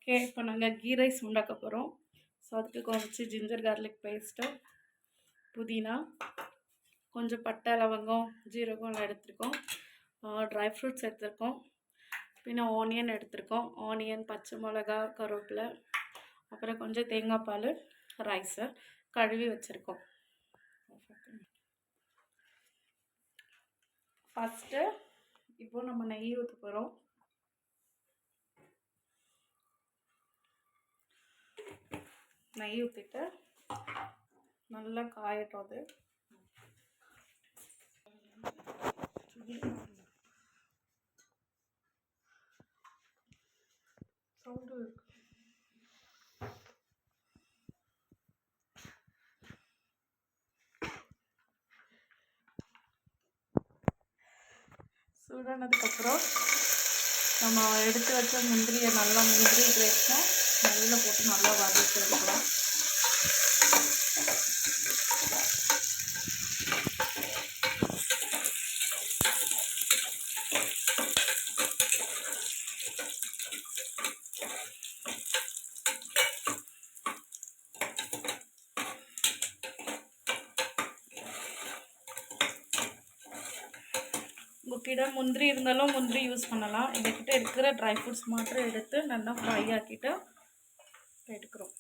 Okay, இப்போ நாங்கள் key rice உண்டாக்க போகிறோம். ஸோ அதுக்கு கொஞ்சம் ஜிஞ்சர் கார்லிக் பேஸ்ட்டு, புதினா, கொஞ்சம் பட்டை லவங்கம் ஜீரகம் எல்லாம் எடுத்துருக்கோம். ட்ரை ஃப்ரூட்ஸ் எடுத்துருக்கோம். பின்ன ஆனியன் எடுத்துருக்கோம். ஆனியன், பச்சை மிளகா, கருவேப்பிலை, அப்புறம் கொஞ்சம் தேங்காய் பால், ரைஸை கழுவி வச்சுருக்கோம். ஃபஸ்ட்டு இப்போ நம்ம நெய் ஊற்ற போகிறோம். நெய் ஊற்றிட்டு நல்லா காயட்டும். அது சவுண்டு இருக்கு. சூடானதுக்கப்புறம் நம்ம எடுத்து வச்ச முந்திரியை முந்திரி கிரேப்ஸை நெய்யில் போட்டு நல்லா வதக்கி எடுக்கலாம். உங்கள்கிட்ட முந்திரி இருந்தாலும் முந்திரி யூஸ் பண்ணலாம். எங்ககிட்ட இருக்கிற ட்ரை ஃப்ரூட்ஸ் மாத்திரம் எடுத்து நல்லா ஃப்ரை ஆக்கிட்டு எடுக்கிறோம்.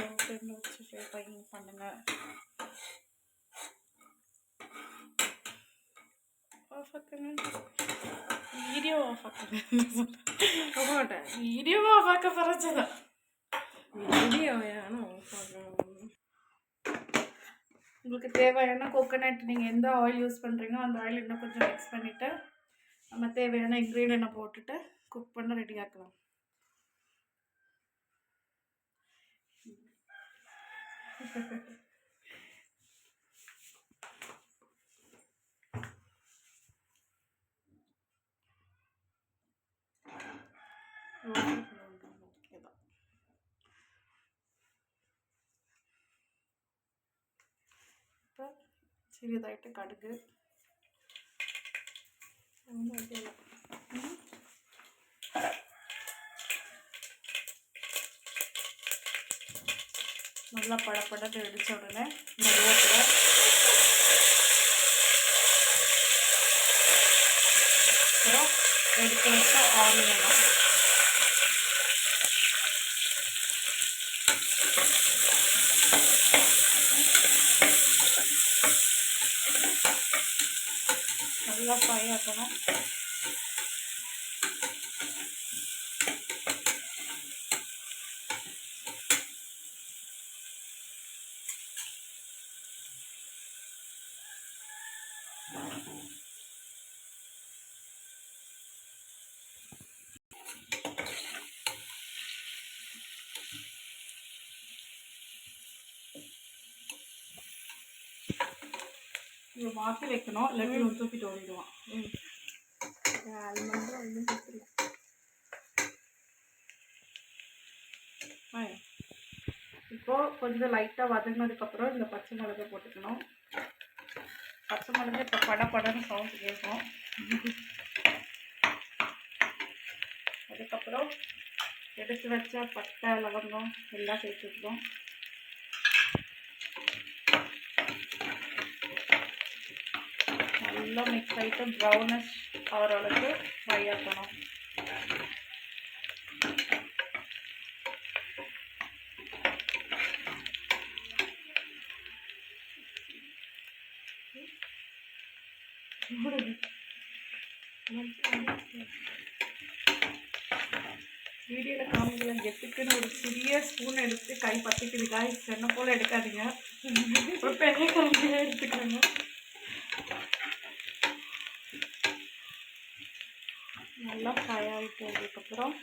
லோ ஃப்ளேமில் வச்சு ஃப்ரை பண்ணுங்கள். ஆஃப் ஆக்குங்க, வீடியோ ஆஃப் ஆக்குங்க. வீடியோ ஆஃப் ஆக்க பறச்சதான் வீடியோ ஆஃப் ஆகணும். உங்களுக்கு தேவையான கோகோனட், நீங்கள் எந்த ஆயில் யூஸ் பண்ணுறீங்களோ அந்த ஆயில் இன்னும் கொஞ்சம் மிக்ஸ் பண்ணிவிட்டு நம்ம தேவையான இன்க்ரீடியன்ட்டை போட்டுட்டு குக் பண்ண ரெடி ஆக்கலாம். இப்போ சிறிதாயிட்டு கடுகு, நல்லா படப்படட்டு வெடிச்ச உடனே கருவேப்பிலை, அப்புறம் எடுத்து வச்ச ஆனியன் நல்லா ஃப்ரை ஆக்கணும். இதை மாற்றி வைக்கணும், இல்லாட்டி தூக்கிட்டு ஓடிடுவான். இப்போது கொஞ்சம் லைட்டாக வதங்கினதுக்கப்புறம் இந்த பச்சை மிளகா போட்டுக்கணும். பச்சை மிளகா இப்போ படன்னு சவுண்ட் கேட்கும். அதுக்கப்புறம் எடுத்து வச்ச பட்டை லவங்கம் எல்லாம் சேர்த்துக்கணும். நல்லா மிக்ஸ் ஆகிட்டு ப்ரௌனிஷ் ஆகிற அளவுக்கு ஃப்ரை ஆக்கணும். வீடியோவில் காமிக்கல கெத்துக்குன்னு ஒரு சிறிய ஸ்பூன் எடுத்து கை பற்றிக்குது. காய் சென்னை போல் எடுக்காதீங்க, ஒரு பெரிய கரண்டியாக எடுத்துக்கோங்க. நல்லா ஃப்ரை ஆகிட்டு அதுக்கப்புறம்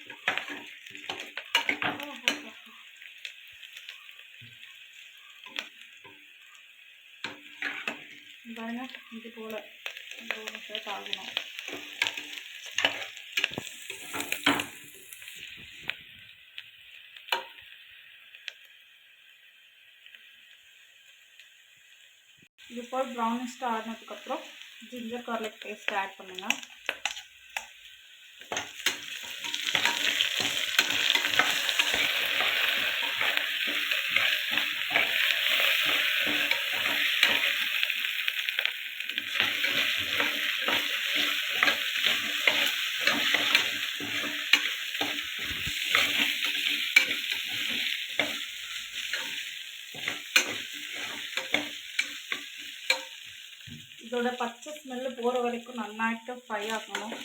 பாருங்க, இது போல் ப்ரௌனிஷ் ஆகணும். இது போல் ப்ரௌனிஷ் ஆனதுக்கப்புறம் ஜிஞ்சர் கார்லிக் பேஸ்ட் ஆட் பண்ணுங்கள். இதோட பச்சை ஸ்மெல்லு போகிற வரைக்கும் நல்லாட்டு ஃப்ரை ஆகணும்.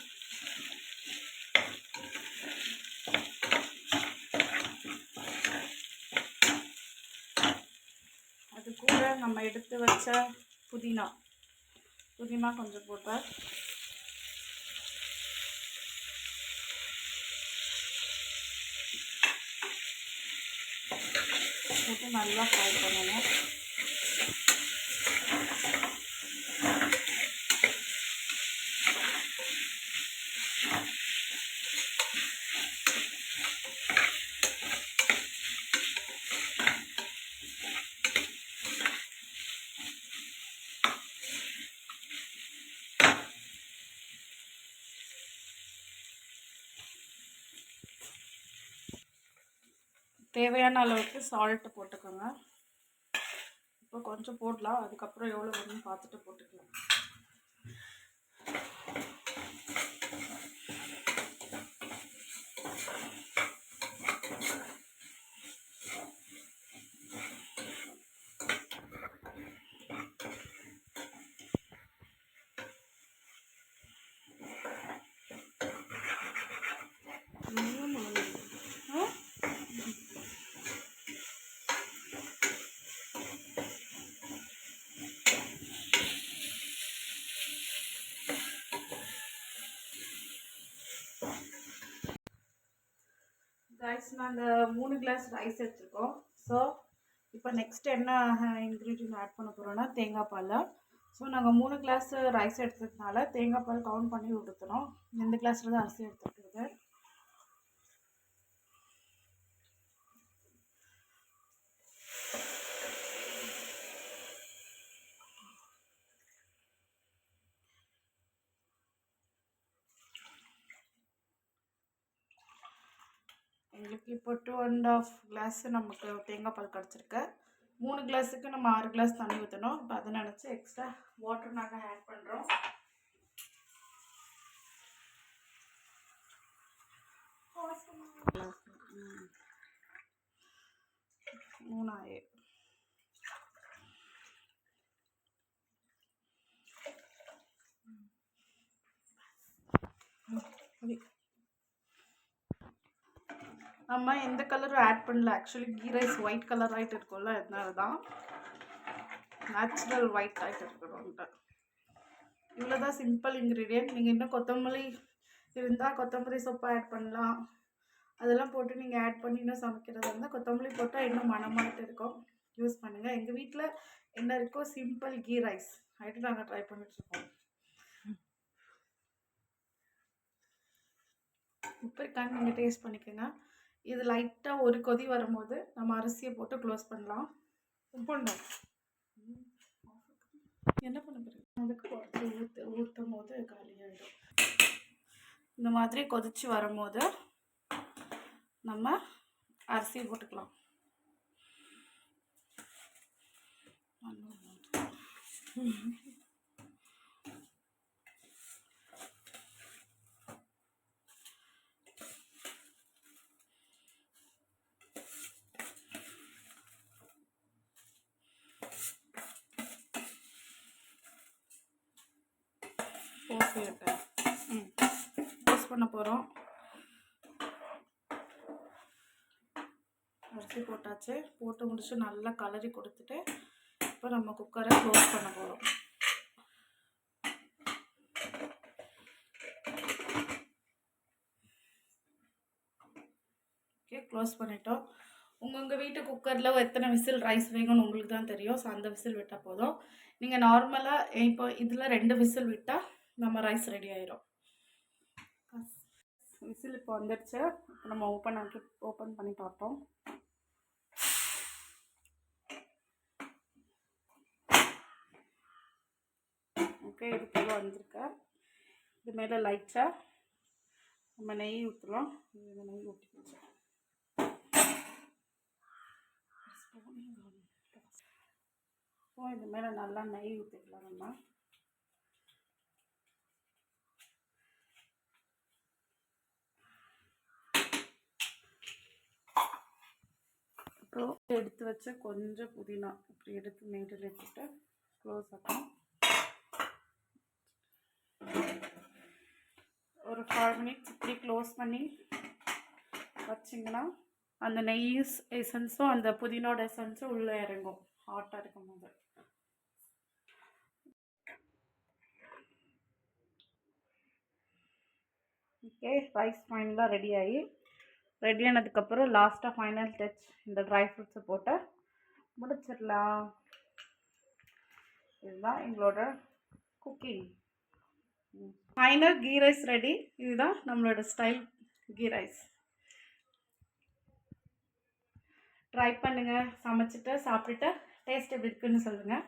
அது கூட நம்ம எடுத்து வச்ச புதினா கொஞ்சம் போட்டு நல்லா ஃப்ரை பண்ணணும். தேவையான அளவுக்கு சால்ட்டு போட்டுக்கோங்க. இப்போ கொஞ்சம் போடலாம், அதுக்கப்புறம் எவ்வளோ வேணும்னு பார்த்துட்டு போட்டுக்கலாம். ரைஸ் நாங்கள் 3 கிளாஸ் ரைஸ் எடுத்துருக்கோம். ஸோ இப்போ நெக்ஸ்ட் என்ன இன்க்ரீடியன்ட் ஆட் பண்ண போகிறோன்னா தேங்காய் பால். ஸோ நாங்கள் 3 கிளாஸ் ரைஸ் எடுத்ததுனால தேங்காய் பால் கவுண்ட் பண்ணி ஊற்றணும். 2 கிளாஸில் தான் அரிசி எடுத்துருக்குறது. எங்களுக்கு இப்போ 2.5 கிளாஸ் நமக்கு தேங்காய் பால் கிடச்சிருக்கு. 3 கிளாஸுக்கு நம்ம 6 கிளாஸ் தண்ணி ஊற்றணும். இப்போ அதை நினச்சி எக்ஸ்ட்ரா வாட்டர் நாங்கள் ஆட் பண்ணுறோம். மூணாயே நம்ம எந்த கலரும் ஆட் பண்ணல. Actually ghee rice white colour ஆகிட்டு இருக்கும்ல, அதனால தான் நேச்சுரல் ஒயிட் ஆகிட்டு இருக்கணும்ட்டு. இவ்வளோ தான் சிம்பிள் இன்க்ரீடியன்ட். நீங்கள் இன்னும் கொத்தமல்லி இருந்தால் கொத்தமல்லி சோப்பு ஆட் பண்ணலாம். அதெல்லாம் போட்டு நீங்கள் ஆட் பண்ணி இன்னும் சமைக்கிறதா இருந்தால் கொத்தமல்லி போட்டால் இன்னும் மனமாகிட்டு இருக்கும். யூஸ் பண்ணுங்கள். எங்கள் வீட்டில் என்ன இருக்கோ சிம்பிள் கீ ரைஸ் ஆகிட்டு நாங்கள் ட்ரை பண்ணிட்டுருக்கோம். உப்பு இருக்கான்னு நீங்கள் டேஸ்ட் பண்ணிக்கோங்க. இது லைட்டாக ஒரு கொதி வரும்போது நம்ம அரிசியை போட்டு க்ளோஸ் பண்ணலாம். உப்புண்டா என்ன பண்ண போகிறேன், அதுக்கு குறைச்சி ஊற்றும் போது காலியாகிடும். இந்த மாதிரி கொதிச்சு வரும்போது நம்ம அரிசி போட்டுக்கலாம். க்ளோஸ் பண்ண போகிறோம். அரிசி போட்டாச்சு. போட்டு முடிச்சு நல்லா கலரி கொடுத்துட்டு இப்போ நம்ம குக்கரை க்ளோஸ் பண்ண போகிறோம். ஓகே, க்ளோஸ் பண்ணிட்டோம். உங்கள் வீட்டு குக்கரில் எத்தனை விசில் ரைஸ் வேணும்னு உங்களுக்கு தான் தெரியும். ஸோ அந்த விசில் விட்டால் போதும். நீங்கள் நார்மலாக இப்போ இதில் 2 விசில் விட்டால் நம்ம ரைஸ் ரெடி ஆயிரும். விசில் இப்போ வந்துடுச்சு. இப்போ நம்ம ஓப்பன் பண்ணி பார்ப்போம். ஓகே, இது போல வந்திருக்கு. இது மேலே லைட்டாக நம்ம நெய் ஊற்றலாம். நெய் ஊற்றிக்கிச்சு. இது மேலே நல்லா நெய் ஊற்றிக்கலாம். நம்ம அப்புறம் எடுத்து வச்ச கொஞ்சம் புதினா இப்படி எடுத்து மேட்டில் எடுத்துட்டு க்ளோஸ் ஆகும். ஒரு 5 மினிட்ஸ் இப்படி க்ளோஸ் பண்ணி வச்சிங்கன்னா அந்த நெய் எசன்ஸும் அந்த புதினோட எசன்ஸும் உள்ளே இறங்கும் ஹாட்டாக இருக்கும் போது. ஓகே, ரைஸ் ஃபைனலாக ரெடி ஆனதுக்கப்புறம் லாஸ்ட்டாக ஃபைனல் டச் இந்த ட்ரை ஃப்ரூட்ஸை போட்டு முடிச்சிடலாம். இதுதான் எங்களோட cooking. Final ghee rice ready. இதுதான் நம்மளோட ஸ்டைல் கீ ரைஸ். ட்ரை பண்ணுங்கள், சமைச்சிட்டு சாப்பிட்டுட்டு டேஸ்ட் எப்படி இருக்குன்னு சொல்லுங்கள்.